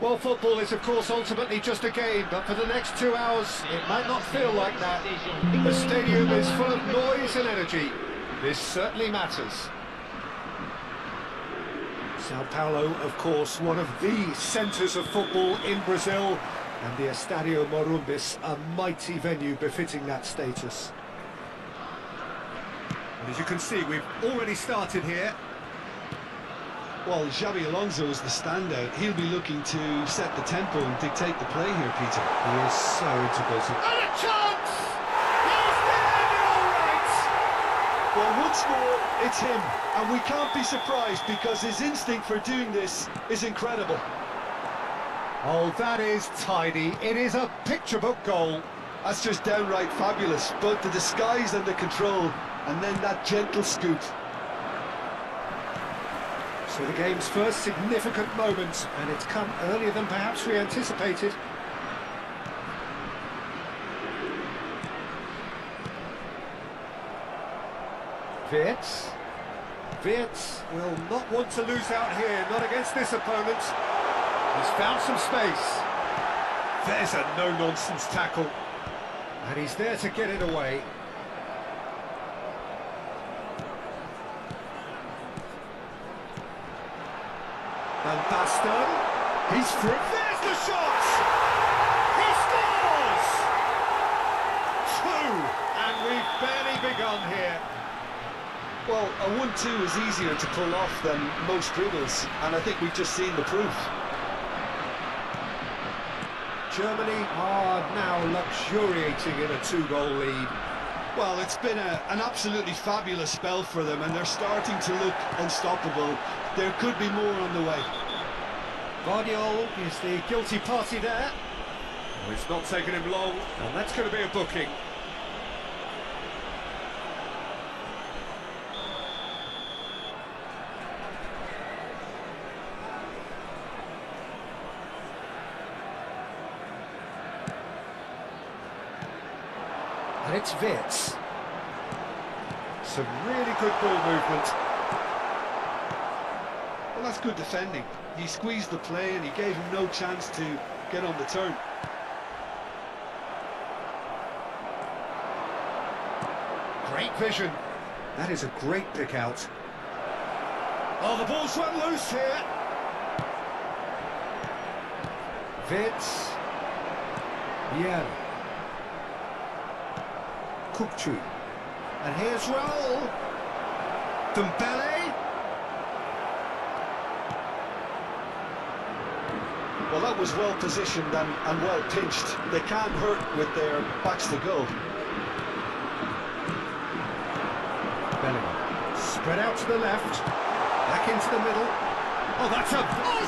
Well, football is, of course, ultimately just a game, but for the next 2 hours, it might not feel like that. The stadium is full of noise and energy. This certainly matters. Sao Paulo, of course, one of the centres of football in Brazil, and the Estadio Morumbis, a mighty venue befitting that status. And as you can see, we've already started here. Well, Xabi Alonso is the standout. He'll be looking to set the tempo and dictate the play here, Peter. He is so integral to... And a chance! He's there, and all right! Well, once more, it's him. And we can't be surprised because his instinct for doing this is incredible. Oh, that is tidy. It is a picture-book goal. That's just downright fabulous. Both the disguise and the control, and then that gentle scoop. So the game's first significant moment, and it's come earlier than perhaps we anticipated. Wirtz will not want to lose out here, not against this opponent. He's found some space. There's a no-nonsense tackle. And he's there to get it away. Van Basten, he's through. There's the shot! He scores! 2, and we've barely begun here. Well, a 1-2 is easier to pull off than most dribbles, and I think we've just seen the proof. Germany are now luxuriating in a 2-goal lead. Well, it's been an absolutely fabulous spell for them, and they're starting to look unstoppable. There could be more on the way. Guardiol is the guilty party there. Oh, it's not taken him long, and that's going to be a booking. And it's Wirtz. Some really good ball movement. Well, that's good defending. He squeezed the play and he gave him no chance to get on the turn. Great vision. That is a great pick out. Oh, the ball's run loose here. Wirtz. Yeah. Kupchu. And here's Raul. Dembele. Well, that was well positioned and well pinched. They can't hurt with their backs to goal. Bellingham. Spread out to the left. Back into the middle. Oh, that's a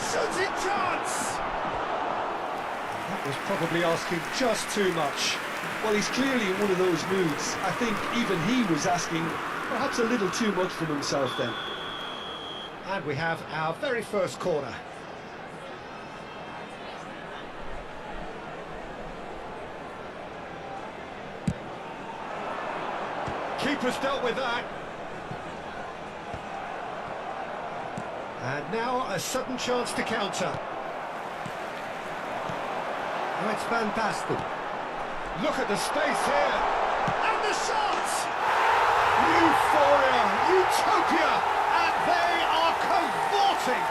shooting chance! That was probably asking just too much. Well, he's clearly in one of those moods. I think even he was asking perhaps a little too much from himself then. And we have our very first corner. Keeper's dealt with that. And now a sudden chance to counter. Now it's Van Basten. Look at the space here. And the shot! Euphoria, utopia, and they are cavorting.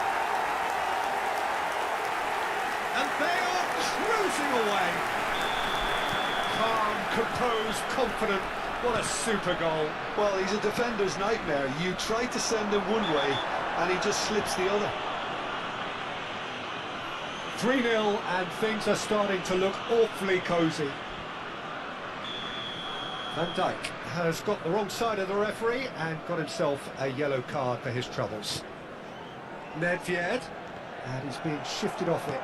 And they are cruising away. Calm, composed, confident. What a super goal. Well, he's a defender's nightmare. You try to send him one way, and he just slips the other. 3-0, and things are starting to look awfully cosy. Van Dijk has got the wrong side of the referee and got himself a yellow card for his troubles. Nedved, and he's being shifted off it.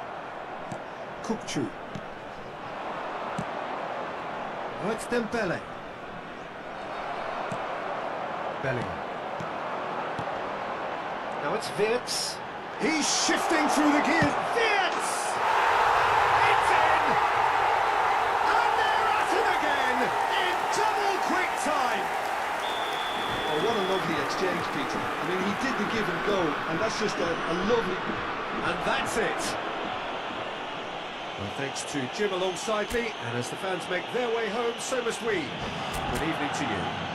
Kupchu. Oh, it's Dembele. Bellingham. Now it's Wirtz. He's shifting through the gears. Wirtz! It's in! And they're at it again in double quick time. Oh, what a lovely exchange, Peter. I mean, he did the give and go, and that's just a lovely... And that's it. Well, thanks to Jim alongside me, and as the fans make their way home, so must we. Good evening to you.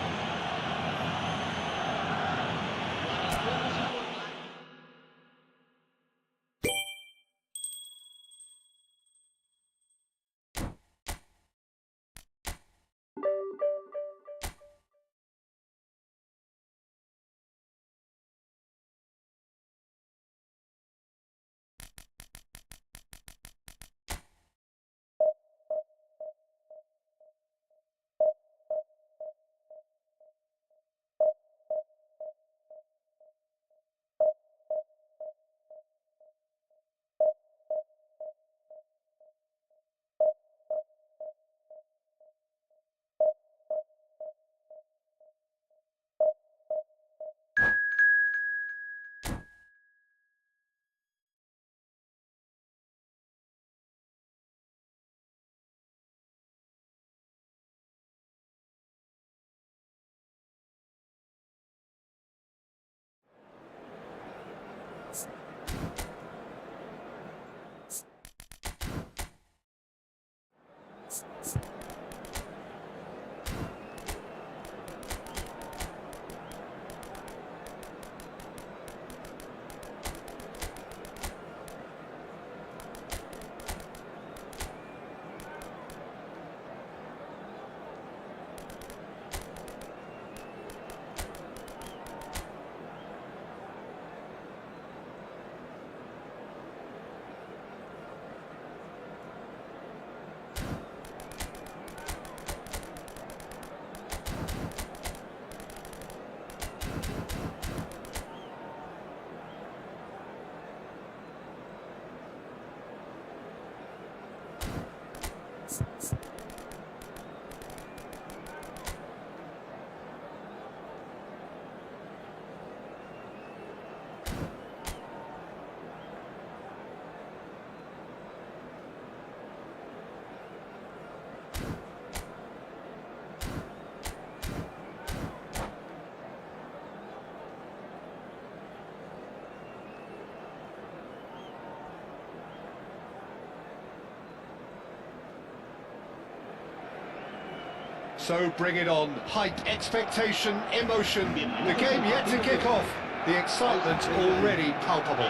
So bring it on. Hype, expectation, emotion. The game yet to kick off. The excitement already palpable.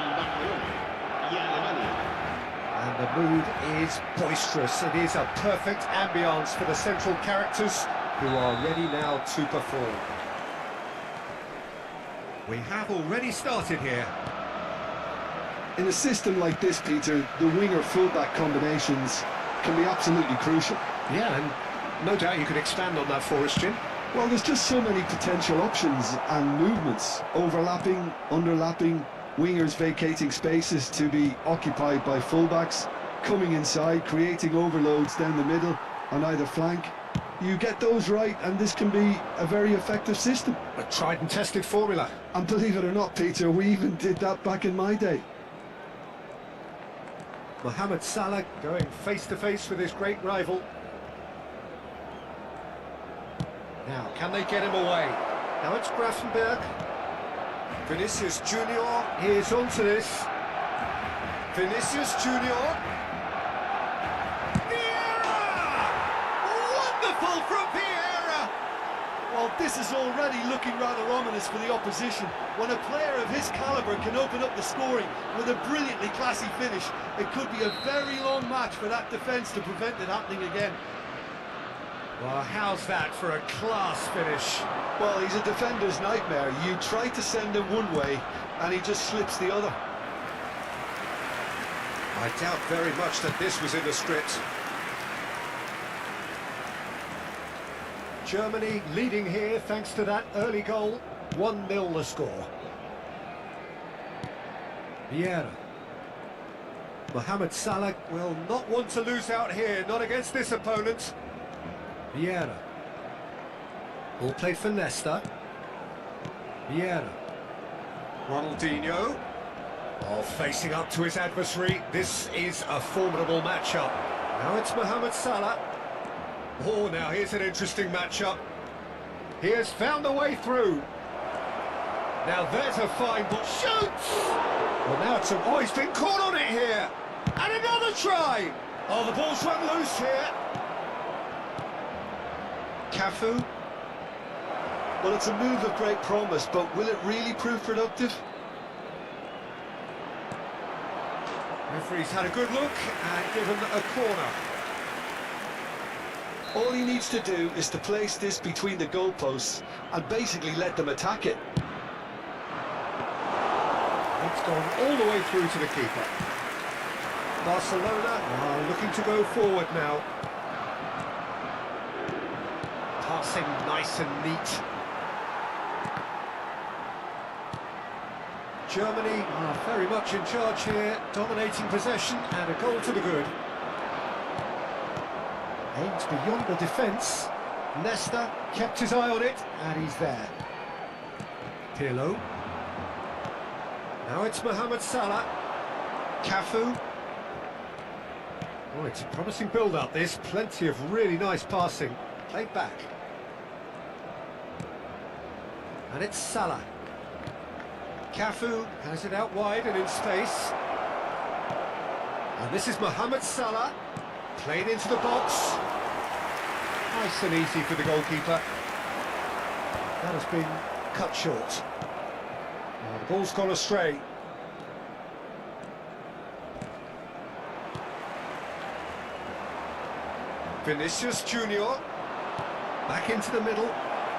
And the mood is boisterous. It is a perfect ambience for the central characters who are ready now to perform. We have already started here. In a system like this, Peter, the winger-fullback combinations can be absolutely crucial. Yeah, and no doubt you could expand on that for us, Jim. Well, there's just so many potential options and movements. Overlapping, underlapping, wingers vacating spaces to be occupied by fullbacks, coming inside, creating overloads down the middle on either flank. You get those right and this can be a very effective system. A tried and tested formula. And believe it or not, Peter, we even did that back in my day. Mohamed Salah going face-to-face with his great rival. Now, can they get him away? Now it's Grafenberg. Vinicius Junior is onto this. Vinicius Junior. Vieira! Wonderful from Vieira! Well, this is already looking rather ominous for the opposition. When a player of his calibre can open up the scoring with a brilliantly classy finish, it could be a very long match for that defence to prevent it happening again. Well, how's that for a class finish? Well, he's a defender's nightmare. You try to send him one way, and he just slips the other. I doubt very much that this was in the script. Germany leading here thanks to that early goal. 1-0 the score. Vieira. Mohamed Salah will not want to lose out here, not against this opponent. Vieira. Ball played for Nesta. Vieira. Ronaldinho. Oh, facing up to his adversary. This is a formidable matchup. Now it's Mohamed Salah. Oh, now here's an interesting matchup. He has found a way through. Now there's a fine ball. Shoots! Well, now it's a... Oh, he's been caught on it here. And another try! Oh, the ball's run loose here. Cafu. Well, it's a move of great promise, but will it really prove productive? Referee's had a good look and given a corner. All he needs to do is to place this between the goalposts and basically let them attack it. It's gone all the way through to the keeper. Barcelona are looking to go forward now. Passing nice and neat. Germany are very much in charge here, dominating possession and a goal to the good. Aims beyond the defence. Nesta kept his eye on it, and he's there. Pirlo. Now it's Mohamed Salah. Cafu. Oh, it's a promising build-up, this. Plenty of really nice passing. Played back. And it's Salah. Cafu has it out wide and in space. And this is Mohamed Salah. Played into the box. Nice and easy for the goalkeeper. That has been cut short. Now the ball's gone astray. Vinicius Junior. Back into the middle.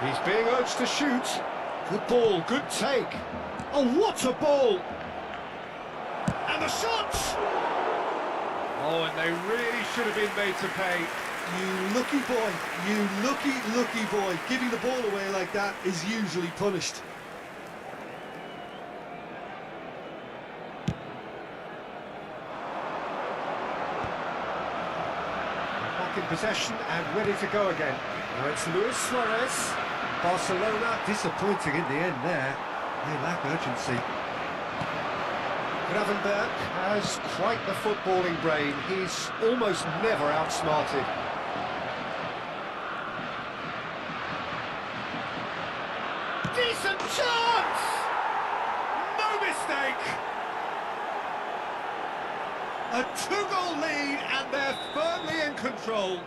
He's being urged to shoot. Good ball, good take. Oh, what a ball! And the shot! Oh, and they really should have been made to pay. You lucky boy, you lucky boy. Giving the ball away like that is usually punished. Back in possession and ready to go again. Now it's Luis Suarez. Barcelona disappointing in the end there. They lack urgency. Gravenberg has quite the footballing brain. He's almost never outsmarted. Decent chance! No mistake! A two-goal lead and they're firmly in control.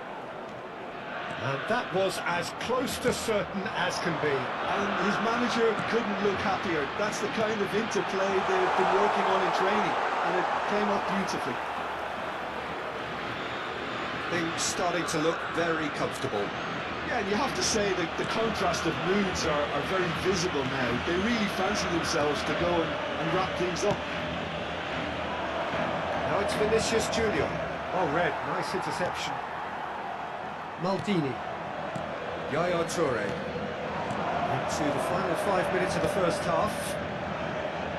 And that was as close to certain as can be. And his manager couldn't look happier. That's the kind of interplay they've been working on in training, and it came up beautifully. Things starting to look very comfortable. Yeah, and you have to say that the contrast of moods are very visible now. They really fancy themselves to go and wrap things up. Now it's Vinicius Junior. Oh, red, nice interception. Maldini. Yaya Toure. Into the final 5 minutes of the first half.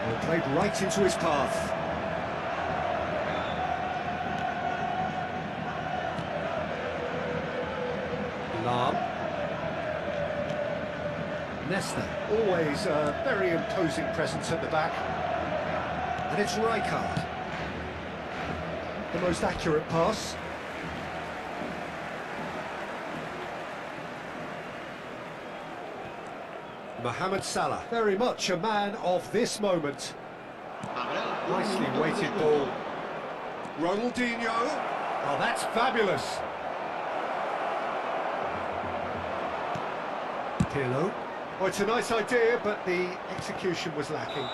And played right into his path. Lam. Nesta. Always a very imposing presence at the back. And it's Rijkaard. The most accurate pass. Mohamed Salah, very much a man of this moment. Nicely weighted ball. Ronaldinho. Oh, that's fabulous. Pirlo. Oh, it's a nice idea, but the execution was lacking.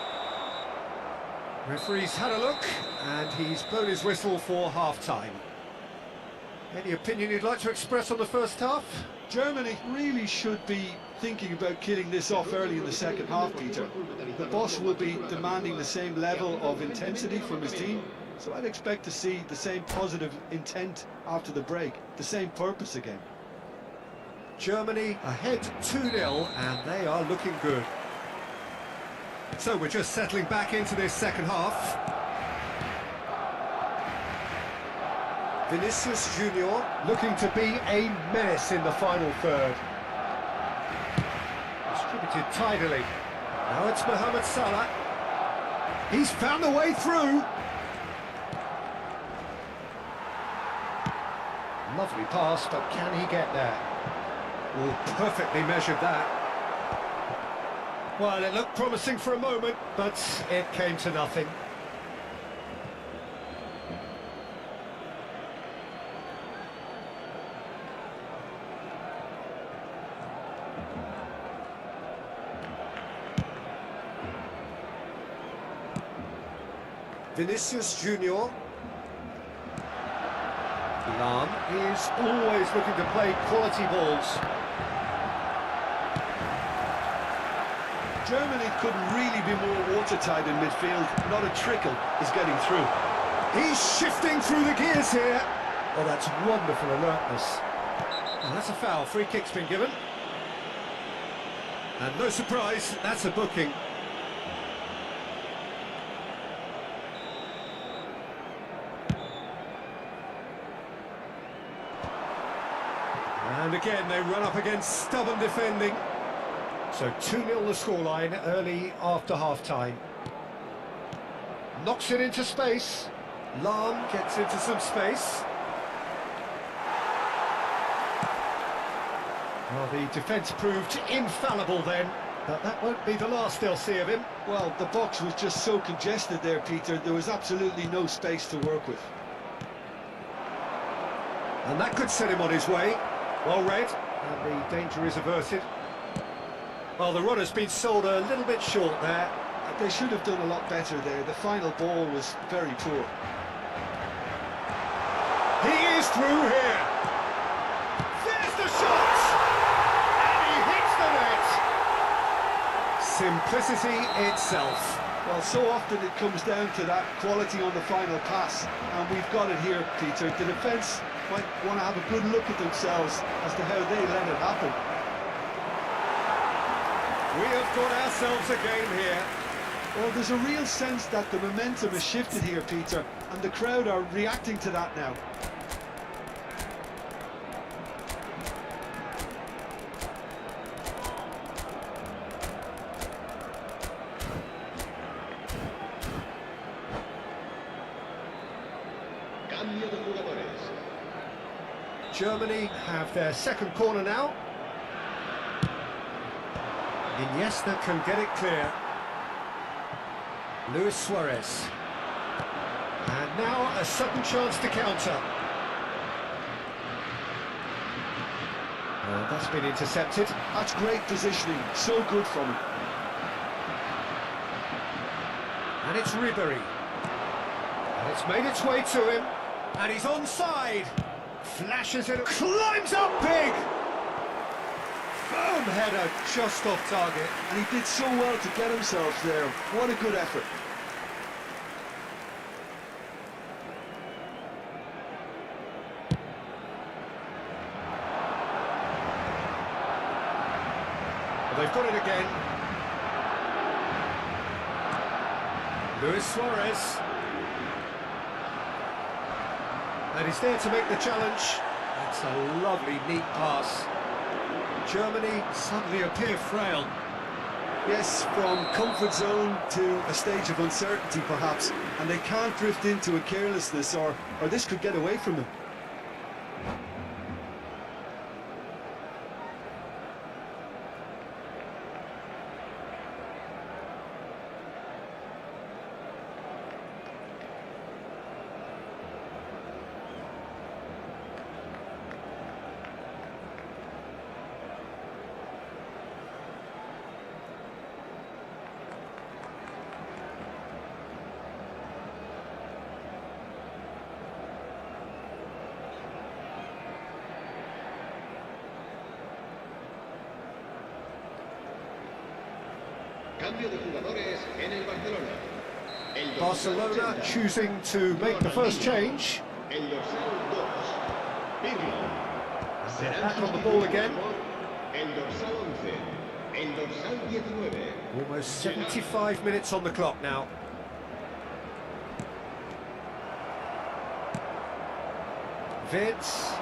Referee's had a look, and he's blown his whistle for half-time. Any opinion you'd like to express on the first half? Germany really should be thinking about killing this off early in the second half, Peter. The boss will be demanding the same level of intensity from his team, so I'd expect to see the same positive intent after the break, the same purpose again. Germany ahead 2-0, and they are looking good. So we're just settling back into this second half. Vinicius Junior looking to be a menace in the final third. Distributed tidily. Now it's Mohamed Salah. He's found a way through. Lovely pass, but can he get there? Oh, perfectly measured that. Well, it looked promising for a moment, but it came to nothing. Vinicius Junior. Lam is always looking to play quality balls. Germany couldn't really be more watertight in midfield. Not a trickle is getting through. He's shifting through the gears here. Oh, that's wonderful alertness. And that's a foul. Free kick's been given. And no surprise, that's a booking. And again, they run up against stubborn defending. So 2-0 the scoreline early after half-time. Knocks it into space. Lam gets into some space. Well, the defence proved infallible then, but that won't be the last they'll see of him. Well, the box was just so congested there, Peter. There was absolutely no space to work with. And that could set him on his way. Well read, and the danger is averted. Well, the runner's been sold a little bit short there. They should have done a lot better there. The final ball was very poor. He is through here. There's the shot! And he hits the net! Simplicity itself. Well, so often it comes down to that quality on the final pass, and we've got it here, Peter. The defence might want to have a good look at themselves as to how they let it happen. We have got ourselves a game here. Well, there's a real sense that the momentum has shifted here, Peter, and the crowd are reacting to that now. Germany have their second corner now. Iniesta can get it clear. Luis Suarez. And now a sudden chance to counter. And that's been intercepted. That's great positioning, so good from him. And it's Ribery. And it's made its way to him. And he's onside. Flashes it, climbs up big! Firm header, just off target. And he did so well to get himself there. What a good effort. Well, they've got it again. Luis Suarez. And he's there to make the challenge. That's a lovely, neat pass. Germany suddenly appear frail. Yes, from comfort zone to a stage of uncertainty, perhaps. And they can't drift into a carelessness, or this could get away from them. Barcelona choosing to make the first change. And they're back on the ball again. Almost 75 minutes on the clock now. Wirtz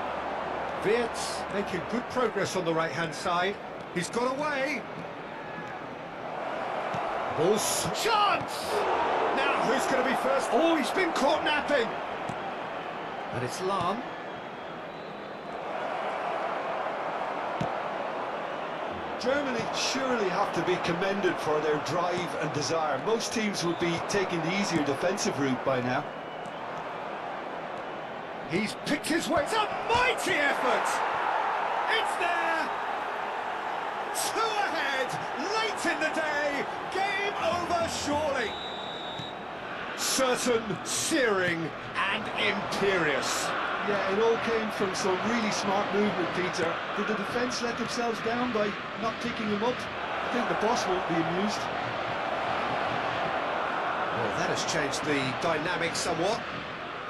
making good progress on the right-hand side. He's got away. Ball's chance! Now, who's going to be first? Oh, he's been caught napping! And it's Lam. Germany surely have to be commended for their drive and desire. Most teams would be taking the easier defensive route by now. He's picked his way. It's a mighty effort! It's there! 2 ahead, late in the day, game over surely. certain, searing and imperious. Yeah, it all came from some really smart movement, Peter. Did the defence let themselves down by not picking him up? I think the boss won't be amused. Well, that has changed the dynamic somewhat.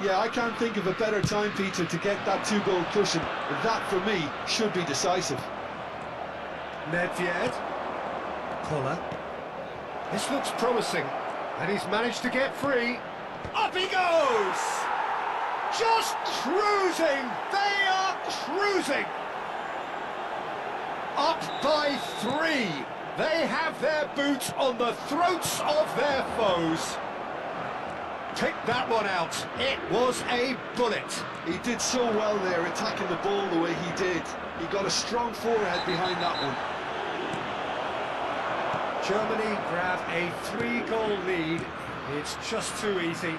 Yeah, I can't think of a better time, Peter, to get that two-goal cushion. That, for me, should be decisive. Nedved. Collar. This looks promising, and he's managed to get free. Up he goes! Just cruising! They are cruising! Up by 3. They have their boot on the throats of their foes. Pick that one out. It was a bullet. He did so well there, attacking the ball the way he did. He got a strong forehead behind that one. Germany grab a 3-goal lead. It's just too easy.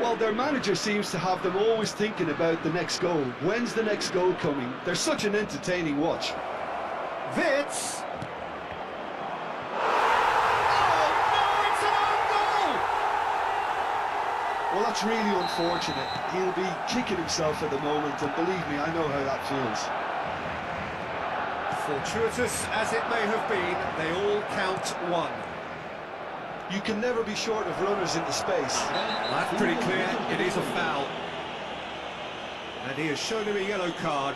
Well, their manager seems to have them always thinking about the next goal. When's the next goal coming? They're such an entertaining watch. Wits. Oh no, it's an own goal! Well, that's really unfortunate. He'll be kicking himself at the moment, and believe me, I know how that feels. Fortuitous as it may have been, they all count 1. You can never be short of runners into space. That's pretty clear, it is a foul. And he has shown him a yellow card.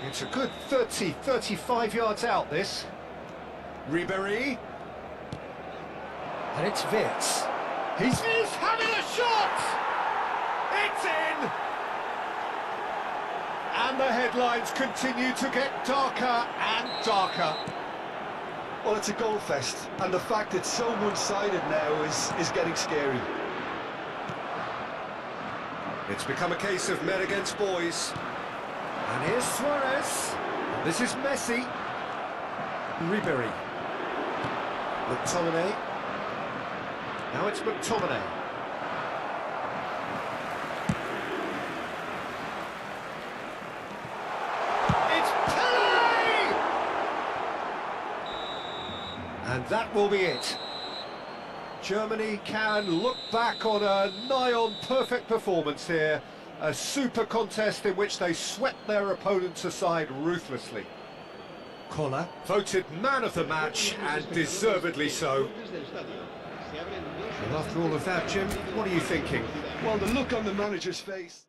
It's a good 35 yards out, this. Ribéry. And it's Wits. He's having a shot! It's in! And the headlines continue to get darker and darker. Well, it's a goal fest, and the fact it's so one-sided now is getting scary. It's become a case of men against boys. And here's Suarez. This is Messi. Ribéry. McTominay. Now it's McTominay. It's Pele! And that will be it. Germany can look back on a nigh-on perfect performance here. A super contest in which they swept their opponents aside ruthlessly. Collar voted man of the match, and deservedly so. Well, after all of that, Jim, what are you thinking? Well, the look on the manager's face...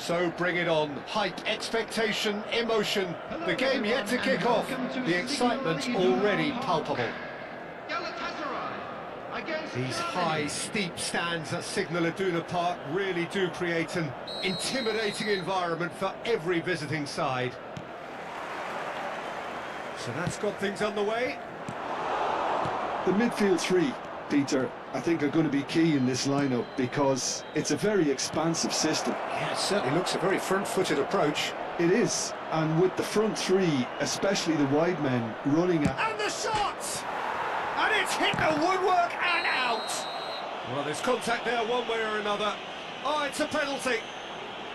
So bring it on. Hype, expectation, emotion. The game yet to kick off. The excitement already palpable. These high, steep stands at Signal Iduna Park really do create an intimidating environment for every visiting side. So that's got things underway. The midfield three, Peter, I think are going to be key in this lineup because it's a very expansive system. Yeah, it certainly looks a very front-footed approach. It is, and with the front three, especially the wide men, running at... And the shot! And it's hit the woodwork and out! Well, there's contact there one way or another. Oh, it's a penalty.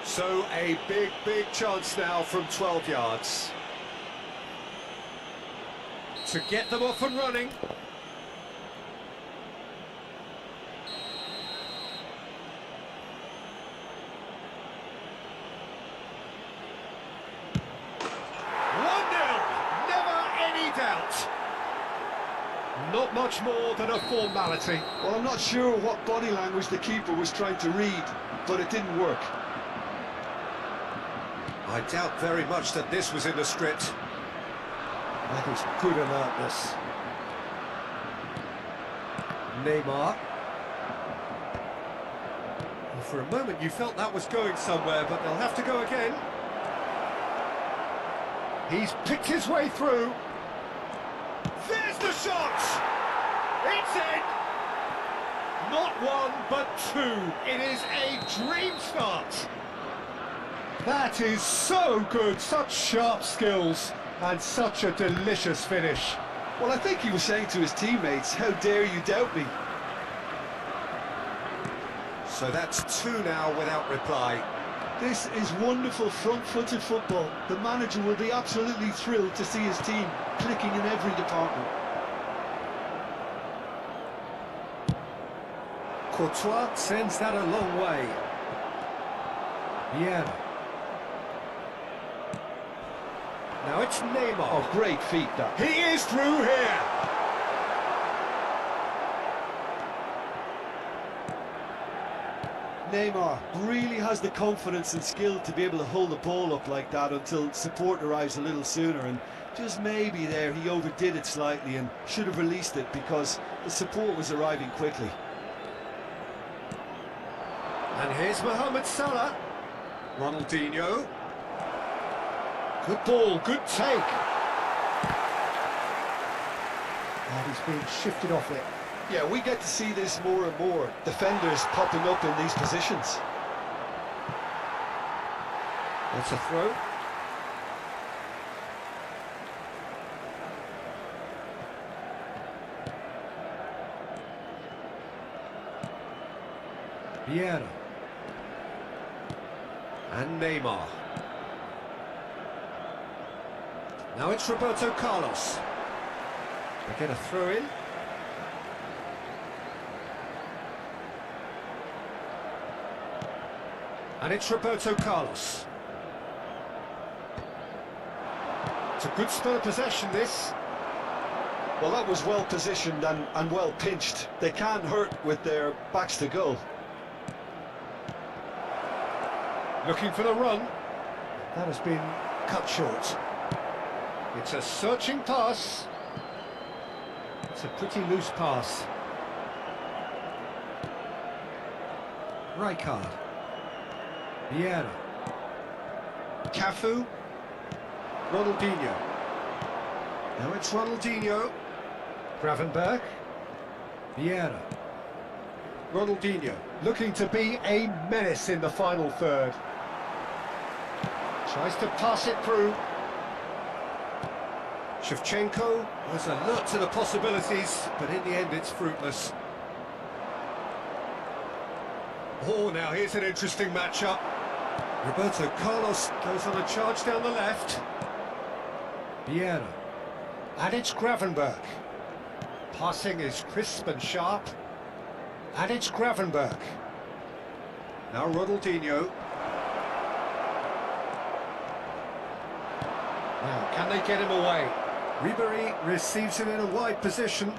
So a big, big chance now from 12 yards. To get them off and running. Not much more than a formality. Well, I'm not sure what body language the keeper was trying to read, but it didn't work. I doubt very much that this was in the script. That is good alertness. Neymar. Well, for a moment you felt that was going somewhere, but they'll have to go again. He's picked his way through. There's the shot! It's in! Not one, but two. It is a dream start. That is so good, such sharp skills, and such a delicious finish. Well, I think he was saying to his teammates, how dare you doubt me? So that's two now without reply. This is wonderful front-footed football. The manager will be absolutely thrilled to see his team clicking in every department. Courtois sends that a long way. Yeah. Now it's Neymar. Oh, great feat that. He is through here. Neymar really has the confidence and skill to be able to hold the ball up like that until support arrives a little sooner, and just maybe there he overdid it slightly and should have released it because the support was arriving quickly. And here's Mohamed Salah. Ronaldinho. Good ball, good take. And he's being shifted off it. Yeah, we get to see this more and more. Defenders popping up in these positions. That's a throw. Vieira. And Neymar. Now it's Roberto Carlos. They get a throw in. And it's Roberto Carlos. It's a good spur possession, this. Well, that was well positioned and well pinched. They can't hurt with their backs to goal. Looking for the run. That has been cut short. It's a searching pass. It's a pretty loose pass. Rijkaard. Vieira. Cafu. Ronaldinho. Now it's Ronaldinho. Gravenberch. Vieira. Ronaldinho, looking to be a menace in the final third. Tries to pass it through. Shevchenko was alert to the possibilities, but in the end it's fruitless. Oh, now here's an interesting matchup. Roberto Carlos goes on a charge down the left. Vieira. And it's Gravenberch. Passing is crisp and sharp. And it's Gravenberch. Now Ronaldinho. Now, can they get him away? Ribéry receives it in a wide position.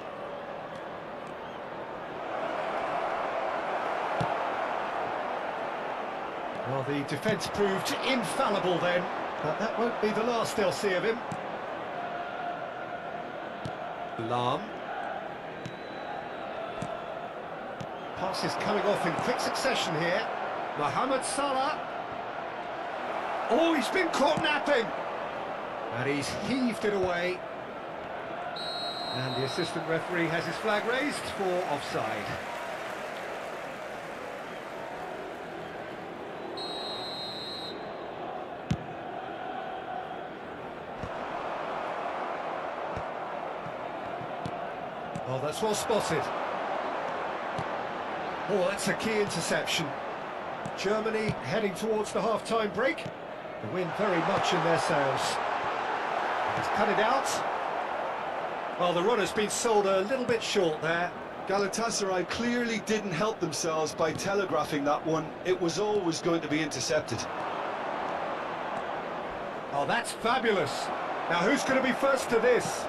Well, the defence proved infallible then, but that won't be the last they'll see of him. Lahm. Passes coming off in quick succession here. Mohamed Salah. Oh, he's been caught napping. And he's heaved it away. And the assistant referee has his flag raised for offside. Oh, that's well spotted. Oh, that's a key interception. Germany heading towards the half-time break. The wind very much in their sails. He's cut it out. Well, the run has been sold a little bit short there. Galatasaray clearly didn't help themselves by telegraphing that one. It was always going to be intercepted. Oh, that's fabulous. Now, who's going to be first to this?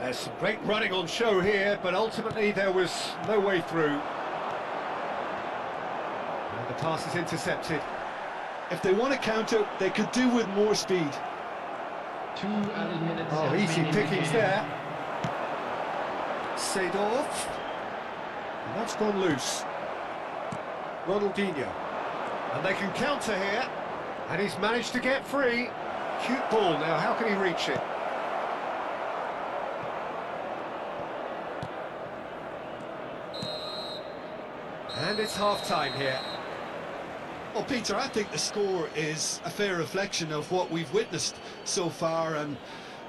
There's some great running on show here, but ultimately there was no way through. And the pass is intercepted. If they want to counter, they could do with more speed. 2 added minutes. Oh, easy pickings there. Seedorf. And that's gone loose. Ronaldinho. And they can counter here. And he's managed to get free. Cute ball. Now, how can he reach it? And it's half-time here. Well, Peter, I think the score is a fair reflection of what we've witnessed so far, and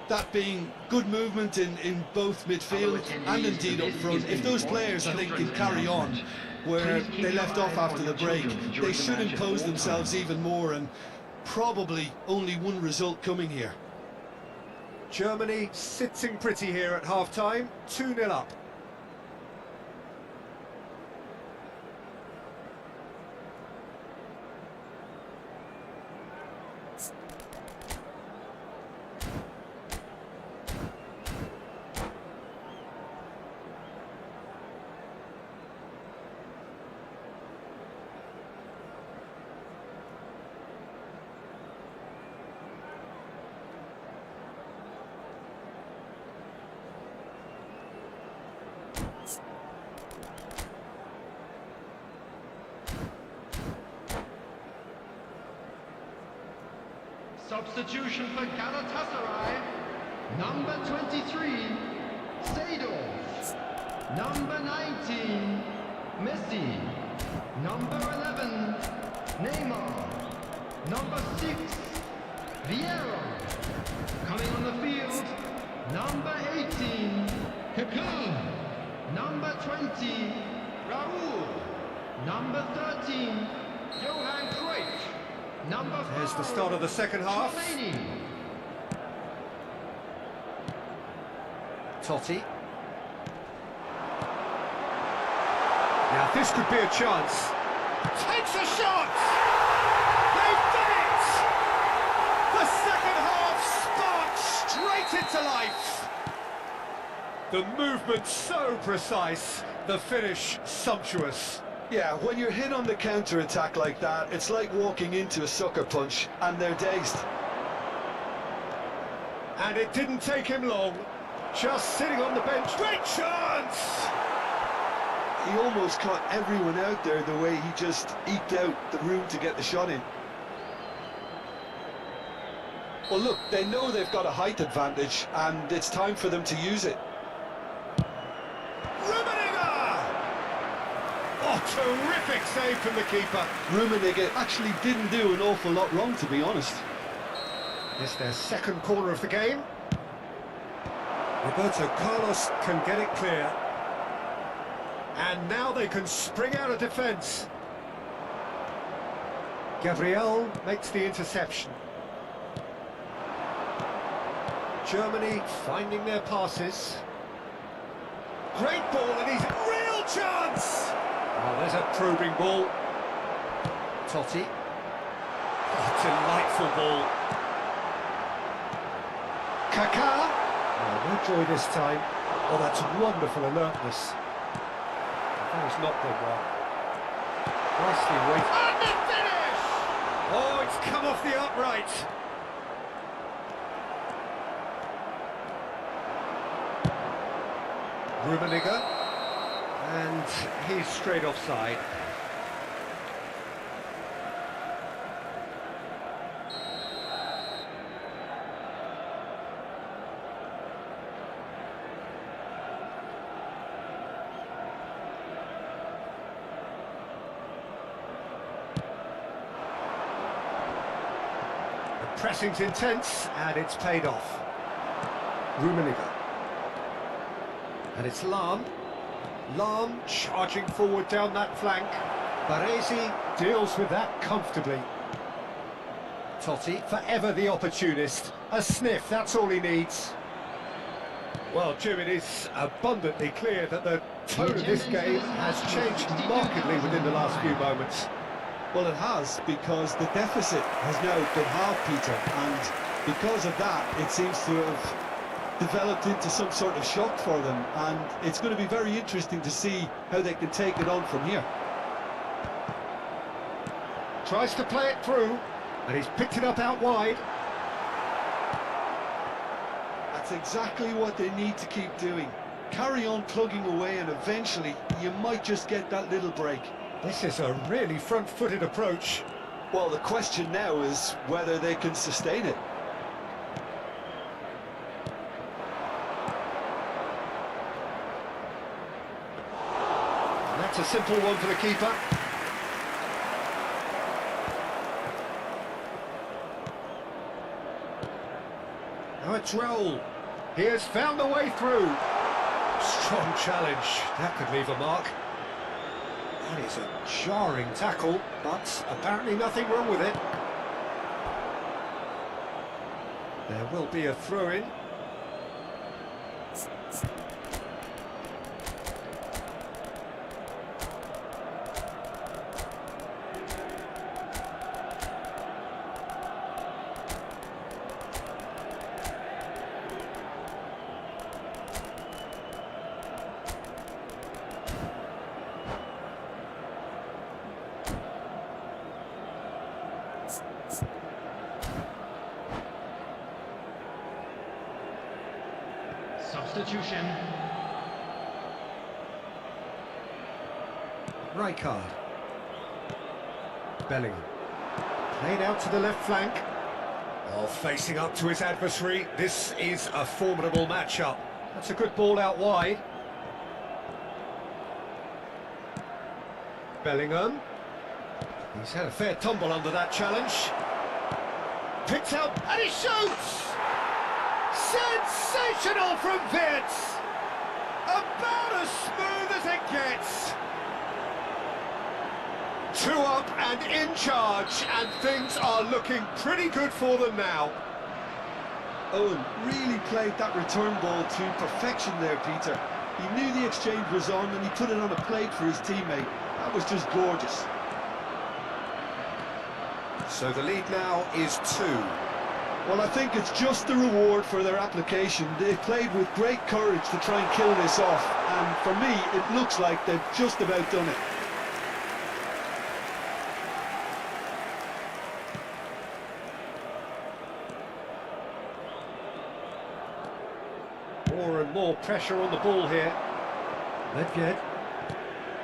that being good movement in both midfield and indeed up front. If those players, I think, can carry on where they left off after the break, they should impose themselves even more, and probably only one result coming here. Germany sitting pretty here at half-time, 2-0 up. Substitution for Galatasaray. Number 23, Seedorf. Number 19, Messi. Number 11, Neymar. Number 6, Vieira. Coming on the field, number 18, Kaká. Number 20, Raúl. Number 13, Johan Cruyff. Number 5, There's the start of the second half. Tchouaméni. Totti. Now this could be a chance. Takes a shot! They've done it! The second half sparked straight into life. The movement so precise, the finish sumptuous. Yeah, when you're hit on the counter-attack like that, it's like walking into a sucker punch, and they're dazed. And it didn't take him long. Just sitting on the bench. Great chance! He almost caught everyone out there the way he just eked out the room to get the shot in. Well, look, they know they've got a height advantage, and it's time for them to use it. Oh, terrific save from the keeper. Rummenigge actually didn't do an awful lot wrong, to be honest. It's their second corner of the game. Roberto Carlos can get it clear. And now they can spring out of defence. Gabriel makes the interception. Germany finding their passes. Great ball, and he's real chance! Oh, there's a probing ball. Totti. Oh, delightful ball. Kaká. Oh, no joy this time. Oh, that's wonderful alertness. That was not good one. Nicely weighted. And the finish! Oh, it's come off the upright. Rummenigge. And he's straight offside. The pressing's intense, and it's paid off. Rummenigge. And it's Lahm. Lahm charging forward down that flank. Baresi deals with that comfortably. Totti, forever the opportunist. A sniff, that's all he needs. Well, Jim, it is abundantly clear that the tone of this game has changed markedly within the last few moments. Well, it has, because the deficit has now been halved, Peter, and because of that, it seems to have developed into some sort of shock for them, and it's going to be very interesting to see how they can take it on from here. Tries to play it through, and he's picked it up out wide. That's exactly what they need to keep doing. Carry on plugging away, and eventually you might just get that little break. This is a really front-footed approach. Well, the question now is whether they can sustain it. That's a simple one for the keeper. Now it's Raul. He has found the way through. Strong challenge. That could leave a mark. That is a jarring tackle, but apparently nothing wrong with it. There will be a throw-in. Substitution. Rijkaard. Bellingham. Played out to the left flank. Oh, facing up to his adversary. This is a formidable matchup. That's a good ball out wide. Bellingham. He's had a fair tumble under that challenge. Picked up, and he shoots! Sensational from Wirtz! About as smooth as it gets! 2 up and in charge, and things are looking pretty good for them now. Owen really played that return ball to perfection there, Peter. He knew the exchange was on and he put it on a plate for his teammate. That was just gorgeous. So the lead now is 2. Well, I think it's just the reward for their application. They played with great courage to try and kill this off, and for me, it looks like they've just about done it. More and more pressure on the ball here. Nedved.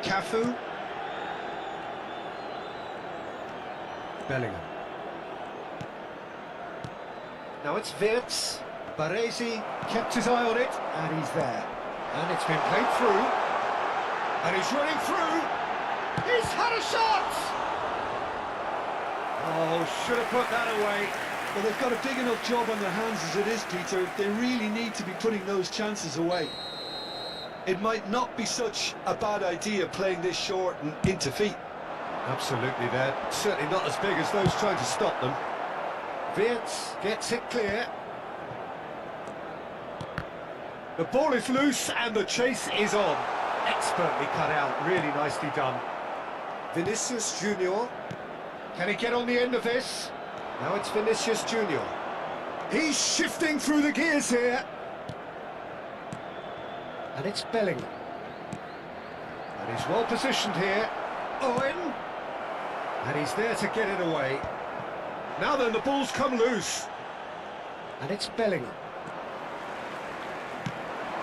Cafu. Bellingham. Now it's Wirtz. Baresi kept his eye on it, and he's there. And it's been played through. And he's running through. He's had a shot! Oh, should have put that away. Well, they've got a big enough job on their hands as it is, Peter. They really need to be putting those chances away. It might not be such a bad idea playing this short and into feet. Absolutely, they're certainly not as big as those trying to stop them. Wirtz gets it clear. The ball is loose and the chase is on. Expertly cut out, really nicely done. Vinicius Junior. Can he get on the end of this? Now it's Vinicius Junior. He's shifting through the gears here. And it's Bellingham. And he's well positioned here. Owen. And he's there to get it away. Now then, the ball's come loose. And it's Bellingham.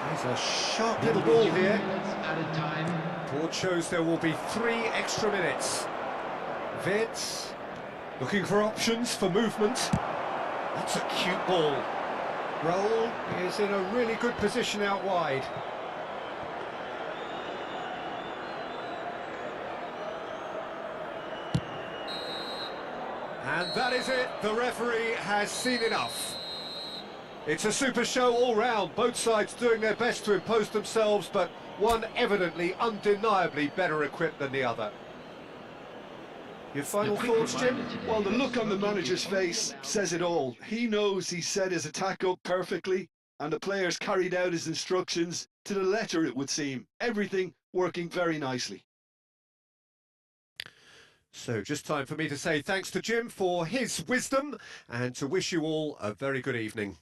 There's a sharp little ball here. Added time. Board shows there will be 3 extra minutes. Wirtz looking for options for movement. That's a cute ball. Raul is in a really good position out wide. And that is it. The referee has seen enough. It's a super show all round, both sides doing their best to impose themselves, but one evidently, undeniably better equipped than the other. Your final thoughts, Jim? Well, the look on the manager's face says it all. He knows he set his attack up perfectly, and the players carried out his instructions to the letter, it would seem. Everything working very nicely. So just time for me to say thanks to Jim for his wisdom, and to wish you all a very good evening.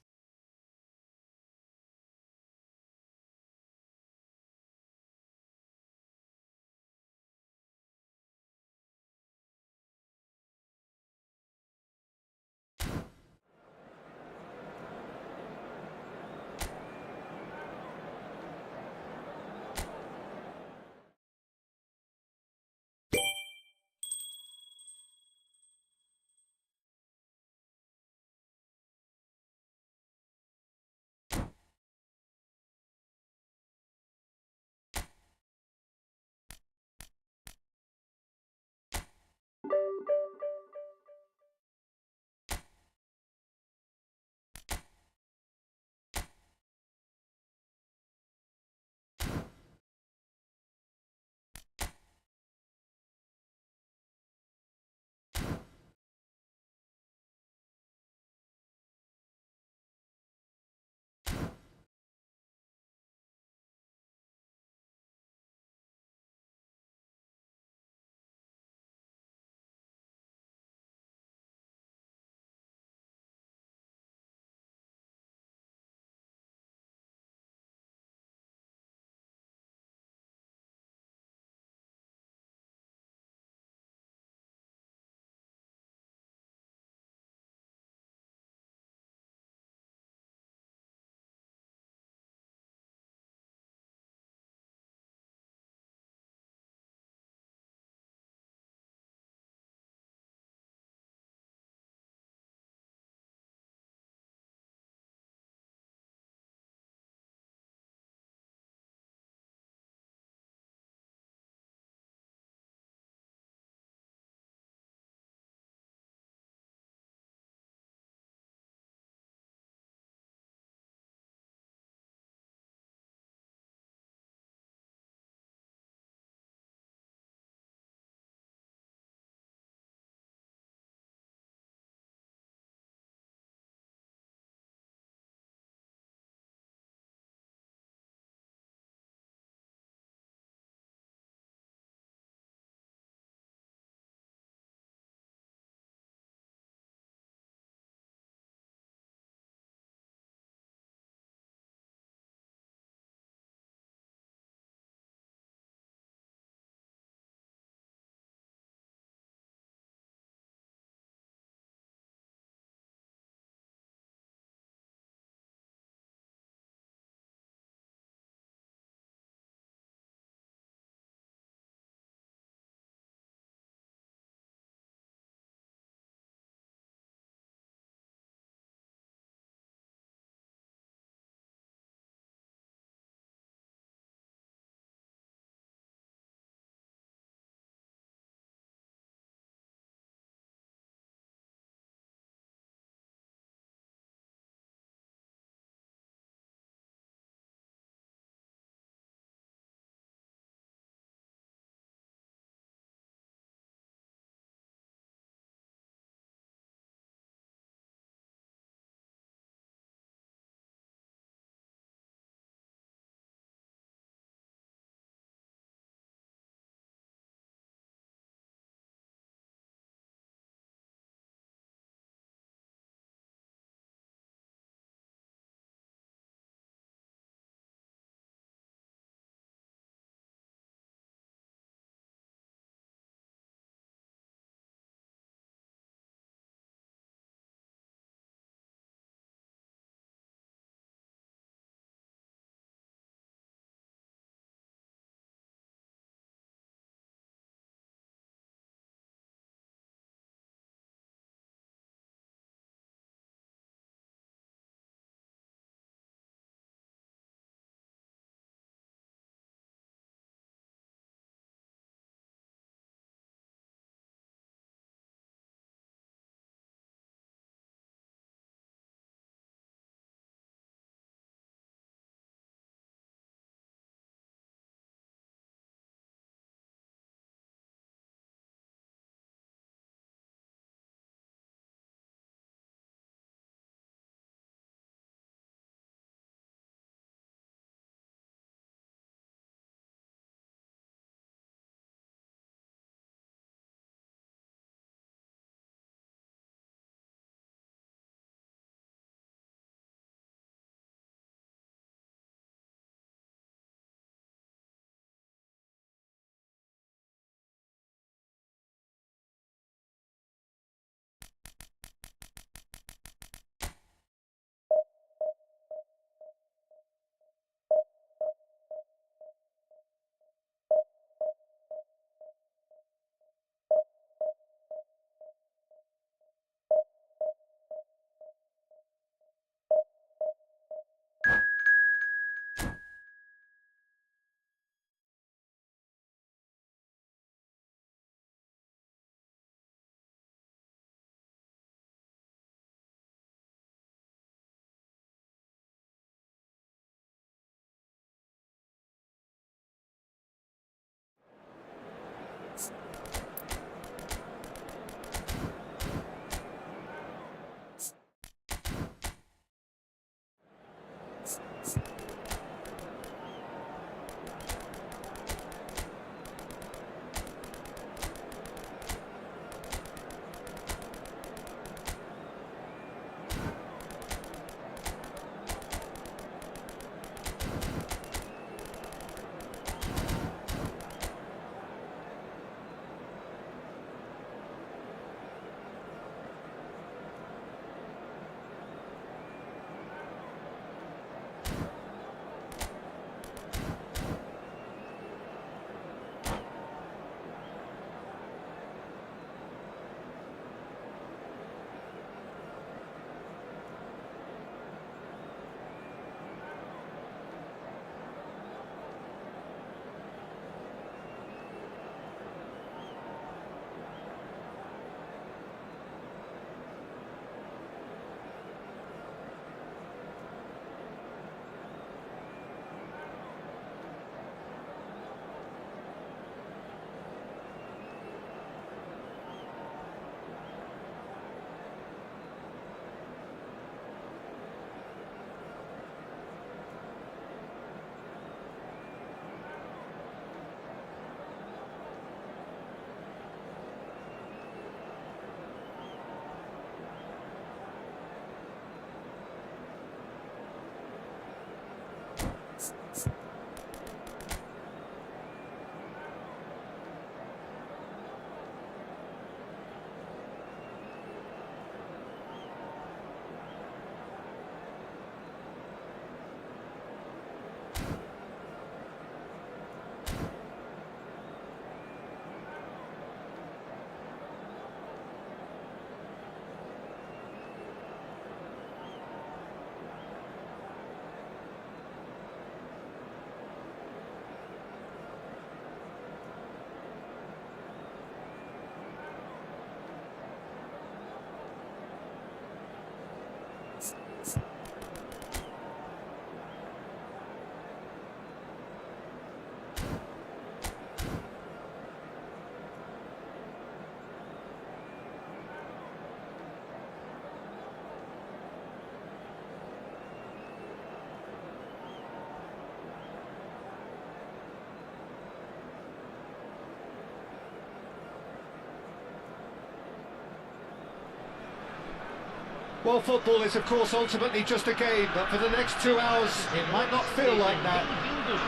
Well, football is of course ultimately just a game, but for the next 2 hours it might not feel like that.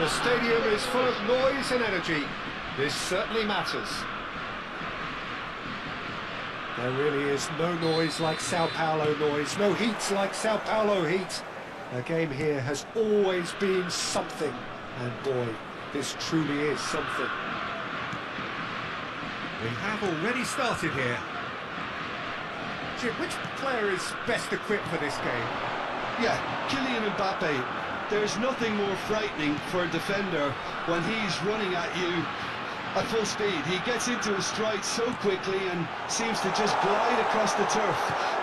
The stadium is full of noise and energy. This certainly matters. There really is no noise like Sao Paulo noise, no heat like Sao Paulo heat. The game here has always been something, and boy, this truly is something. We have already started here. Jim, which player is best equipped for this game? Yeah, Kylian Mbappe. There's nothing more frightening for a defender when he's running at you at full speed. He gets into his stride so quickly and seems to just glide across the turf.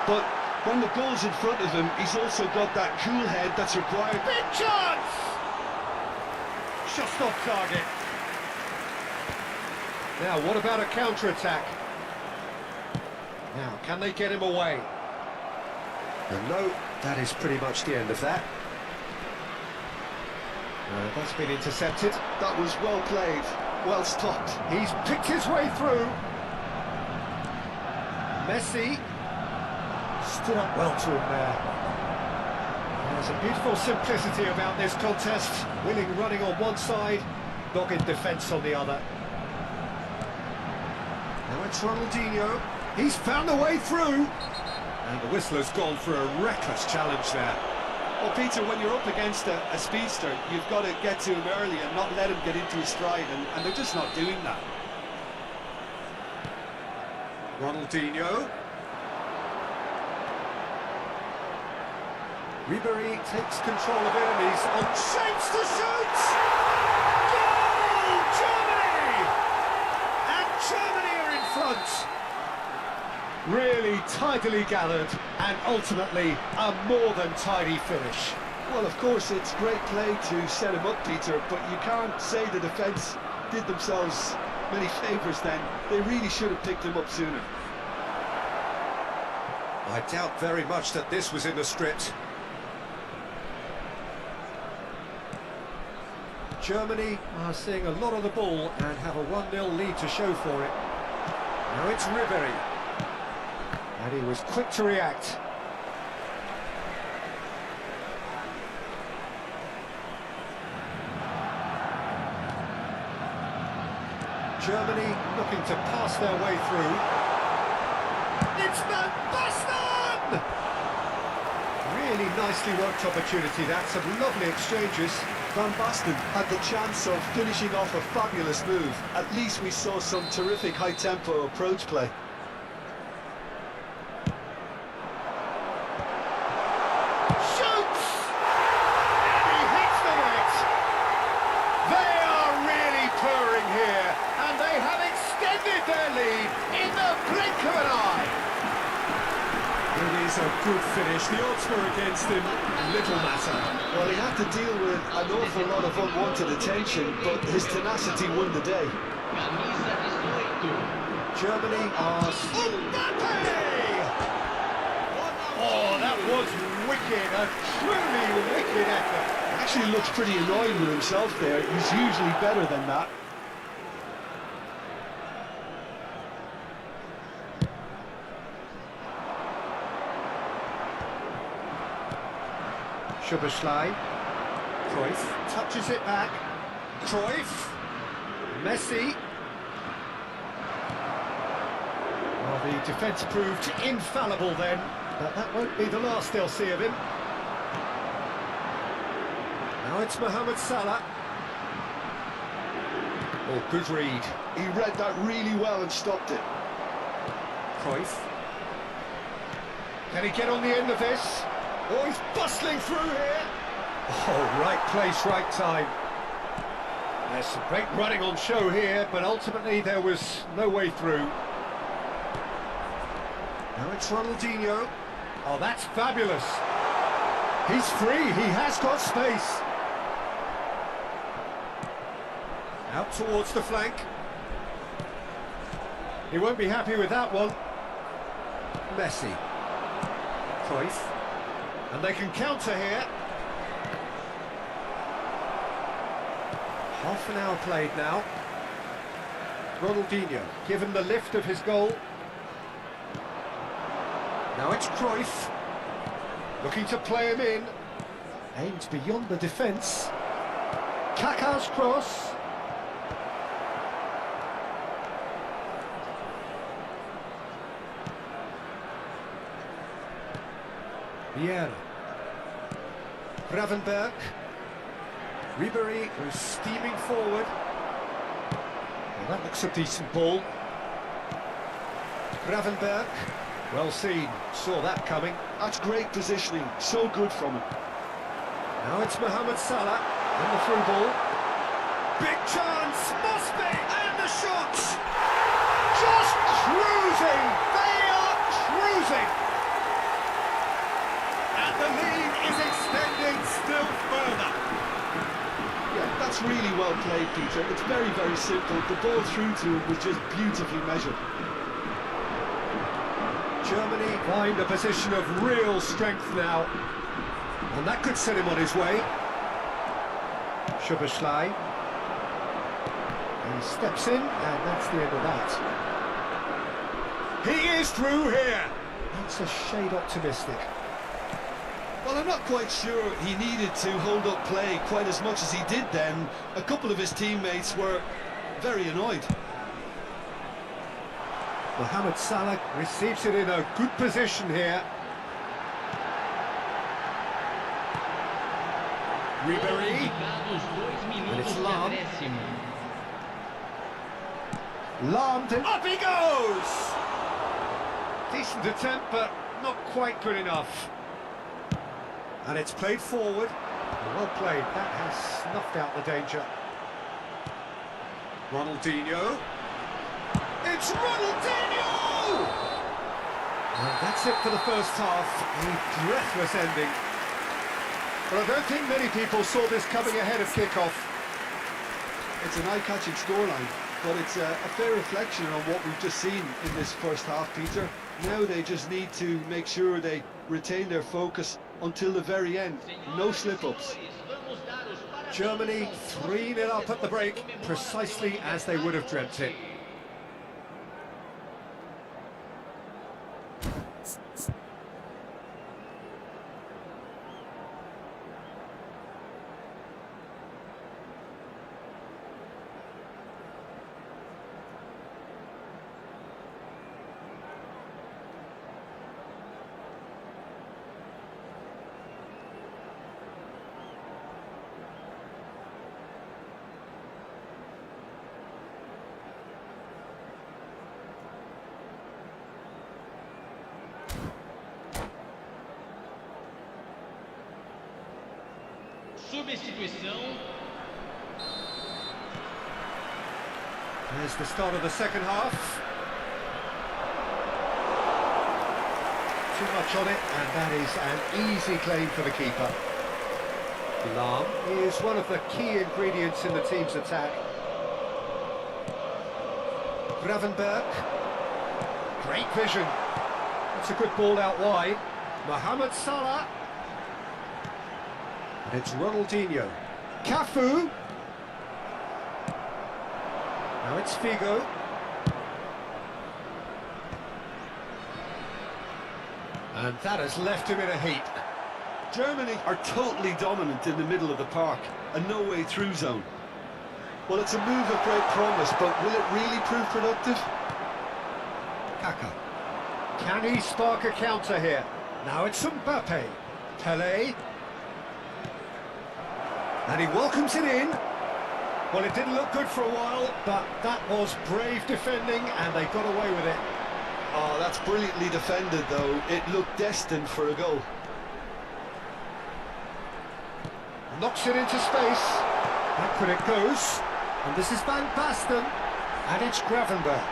But when the goal's in front of him, he's also got that cool head that's required. Big chance! Just off target. Now, what about a counter-attack? Now, can they get him away? And no, that is pretty much the end of that. That's been intercepted. That was well played, well stopped. He's picked his way through. Messi stood up well to him there. There's a beautiful simplicity about this contest. Willing running on one side, dogged defence on the other. Now it's Ronaldinho. He's found a way through. And the whistler's gone for a reckless challenge there. Well, Peter, when you're up against a speedster, you've got to get to him early and not let him get into his stride, and they're just not doing that. Ronaldinho. Ribery takes control of it and he's on chance to shoot! Goal! Germany! And Germany are in front! Really tidily gathered and ultimately a more than tidy finish. Well, of course, it's great play to set him up, Peter, but you can't say the defence did themselves many favours then. They really should have picked him up sooner. I doubt very much that this was in the script. Germany are seeing a lot of the ball and have a 1-0 lead to show for it. Now it's Ribery. And he was quick to react. Germany looking to pass their way through. It's Van Basten! Really nicely worked opportunity, that's some lovely exchanges. Van Basten had the chance of finishing off a fabulous move. At least we saw some terrific high-tempo approach play. Shoots! And he hits the net! They are really purring here, and they have extended their lead in the blink of an eye. It is a good finish. The odds were against him. Little matter. Well, he had to deal with an awful lot of unwanted attention, but his tenacity won the day. Germany are... Mbappe! Oh, that was wicked. A truly wicked effort. Actually looks pretty annoyed with himself there. He's usually better than that. Szoboszlai. Cruyff touches it back. Cruyff. Messi. Well, the defence proved infallible then, but that won't be the last they'll see of him. Now it's Mohamed Salah. Oh, good read. He read that really well and stopped it. Cruyff. Can he get on the end of this? Oh, he's bustling through here. Oh, right place, right time. There's some great running on show here, but ultimately there was no way through. Now it's Ronaldinho. Oh, that's fabulous. He's free, he has got space. Out towards the flank. He won't be happy with that one. Messi. Cruyff. And they can counter here. Half an hour played now. Ronaldinho, given the lift of his goal. Now it's Cruyff. Looking to play him in. Aimed beyond the defence. Kaká's cross. Vieira. Gravenberg. Ribery was steaming forward. Well, that looks a decent ball. Gravenberg. Well seen. Saw that coming. That's great positioning. So good from him. Now it's Mohamed Salah. And the through ball. Big chance. Must be. And the shot. Just cruising. They are cruising. The lead is extending still further. Yeah, that's really well played, Peter. It's very, very simple. The ball through to him was just beautifully measured. Germany find a position of real strength now. And that could set him on his way. Szoboszlai. He steps in, and that's the end of that. He is through here. That's a shade optimistic. Well, I'm not quite sure he needed to hold up play quite as much as he did then. A couple of his teammates were very annoyed. Mohamed Salah receives it in a good position here. Ribery. And it's Lam. Lam, and up he goes! Decent attempt, but not quite good enough. And it's played forward. Well played. That has snuffed out the danger. Ronaldinho. It's Ronaldinho! And that's it for the first half. A breathless ending. But I don't think many people saw this coming ahead of kickoff. It's an eye-catching scoreline, but it's a fair reflection on what we've just seen in this first half, Peter. Now they just need to make sure they retain their focus until the very end. No slip-ups. Germany 3-0 up at the break, precisely as they would have dreamt it. Substituição. There's the start of the second half. Too much on it, and that is an easy claim for the keeper. Lam is one of the key ingredients in the team's attack. Gravenberg. Great vision. That's a good ball out wide. Mohamed Salah. And it's Ronaldinho. Cafu. Now it's Figo. And that has left him in a heap. Germany are totally dominant in the middle of the park, a no-way through zone. Well, it's a move of great promise, but will it really prove productive? Kaka. Can he spark a counter here? Now it's Mbappe. Pelé. And he welcomes it in. Well, it didn't look good for a while, but that was brave defending, and they got away with it. Oh, that's brilliantly defended, though. It looked destined for a goal. Knocks it into space. Back when it goes. And this is Van Basten. And it's Gravenberg.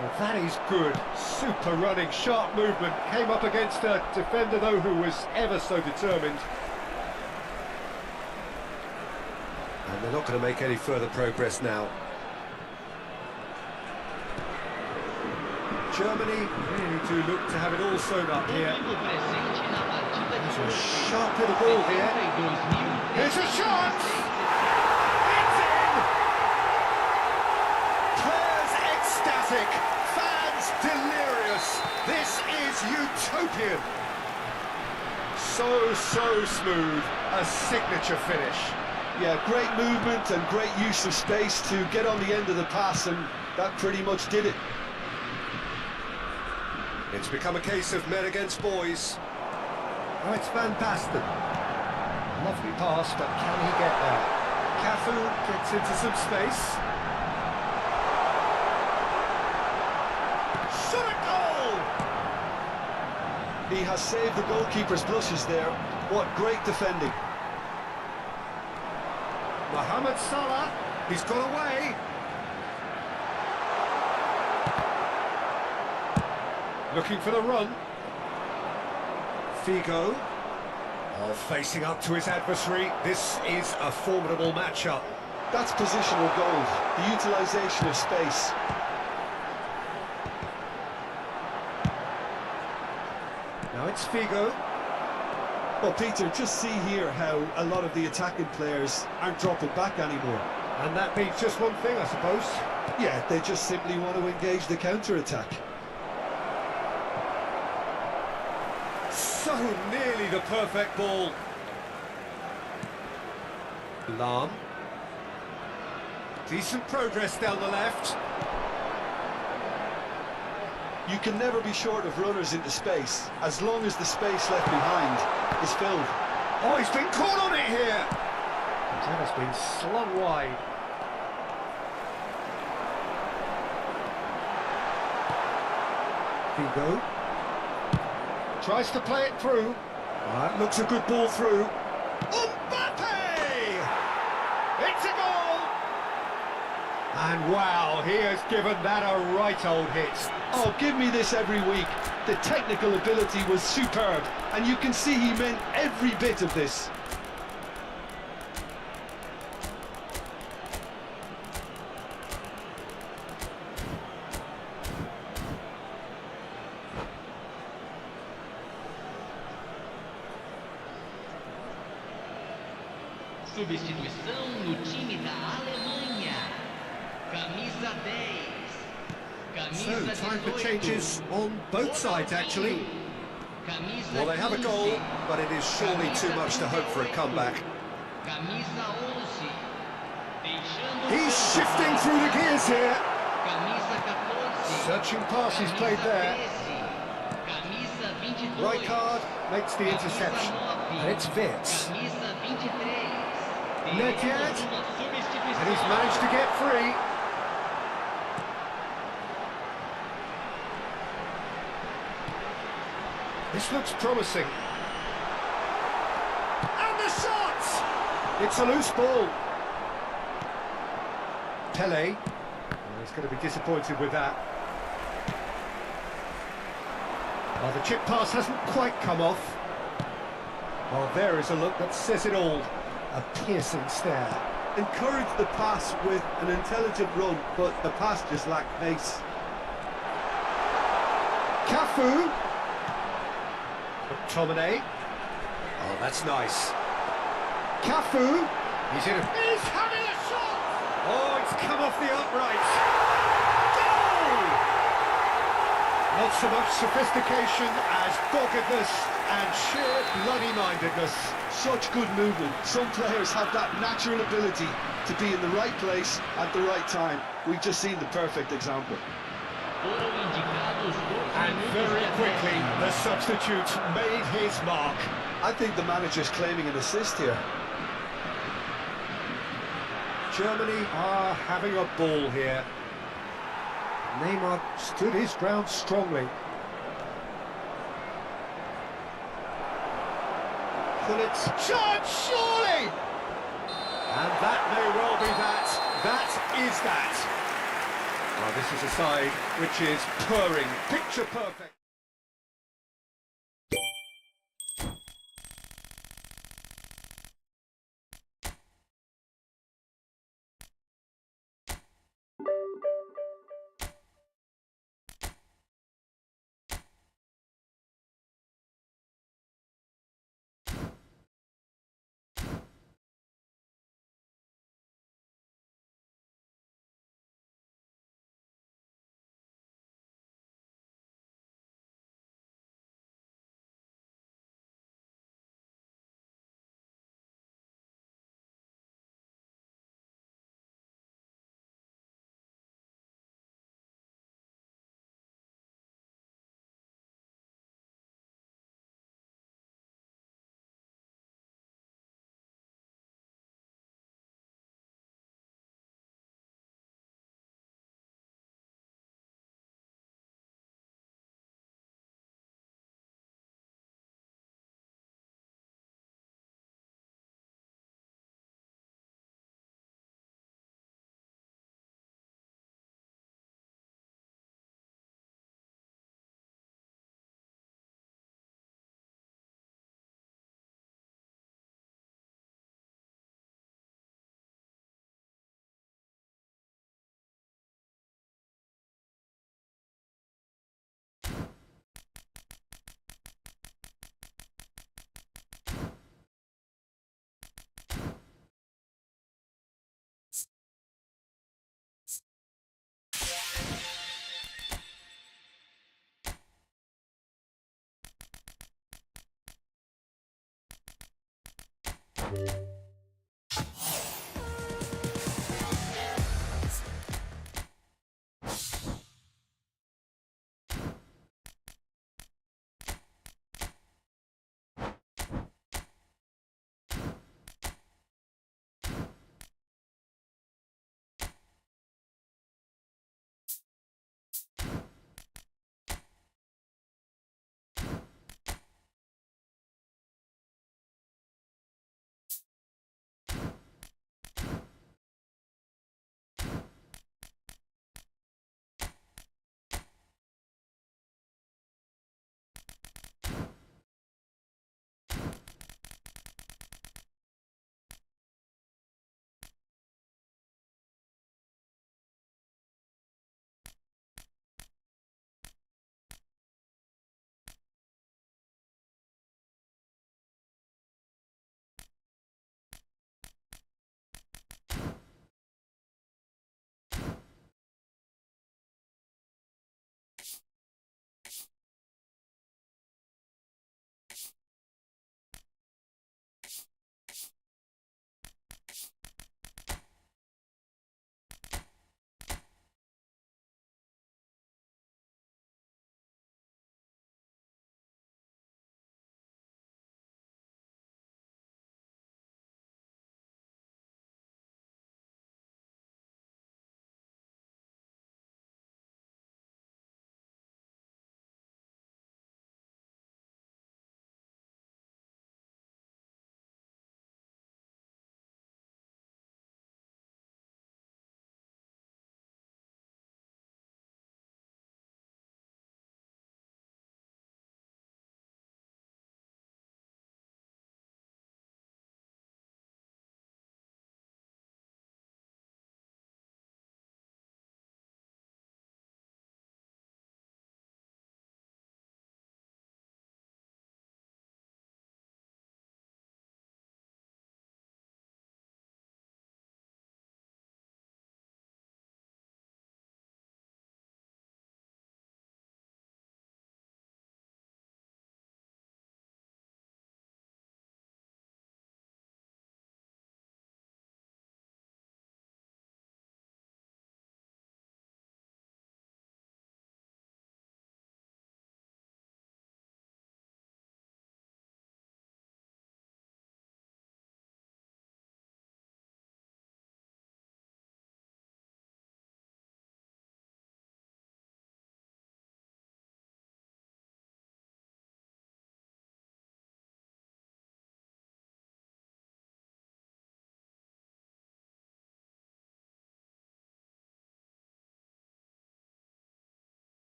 Well, that is good. Super running, sharp movement. Came up against a defender, though, who was ever so determined. And they're not going to make any further progress now. Germany really do look to have it all sewn up here. There's a sharp little ball here. Here's a shot! It's in! Players ecstatic, fans delirious. This is utopian. So smooth, a signature finish. Yeah, great movement and great use of space to get on the end of the pass, and that pretty much did it. It's become a case of men against boys. Oh, it's Van Basten. Lovely pass, but can he get there? Cafu gets into some space. Shot a goal! He has saved the goalkeeper's blushes there. What great defending. Mohamed Salah, he's got away. Looking for the run. Figo. Oh, facing up to his adversary. This is a formidable matchup. That's positional goal, the utilisation of space. Now it's Figo. Well, Peter, just see here how a lot of the attacking players aren't dropping back anymore. And that means just one thing, I suppose. Yeah, they just simply want to engage the counter-attack. So nearly the perfect ball. Lam. Decent progress down the left. You can never be short of runners into space, as long as the space left behind is filled. Oh, he's been caught on it here. That has been slung wide. Figo. Tries to play it through. That looks a good ball through. Mbappe! It's a goal! And wow, he has given that a right old hit. Oh, give me this every week. The technical ability was superb, and you can see he meant every bit of this. Substituição no time da Alemanha. Camisa 10. So, Camisa time for 18. changes on both sides, actually. Camisa Well, they have a goal, 15. but it is surely too much to hope for a comeback. Camisa 11. Deixando He's campo. shifting through the gears here. Camisa 14. Searching pass is played there. Camisa 22. Rijkaard makes the Camisa interception. 9. And it's Wirtz. Camisa 23. Nedjed. Uma substituição. And he's managed to get free. This looks promising. And the shot! It's a loose ball. Pele. Oh, he's going to be disappointed with that. Well, the chip pass hasn't quite come off. Well, there is a look that says it all. A piercing stare. Encouraged the pass with an intelligent run, but the pass just lacked pace. Cafu. McTominay. Oh, that's nice. Cafu. He's in. He's having a shot. Oh, it's come off the upright. Goal! Not so much sophistication as doggedness and sheer bloody-mindedness. Such good movement. Some players have that natural ability to be in the right place at the right time. We've just seen the perfect example. And very quickly, the substitute made his mark. I think the manager's claiming an assist here. Germany are having a ball here. Neymar stood his ground strongly. Gullit, charge, surely! And that may well be that. That is that. Well, this is a side which is purring, picture perfect.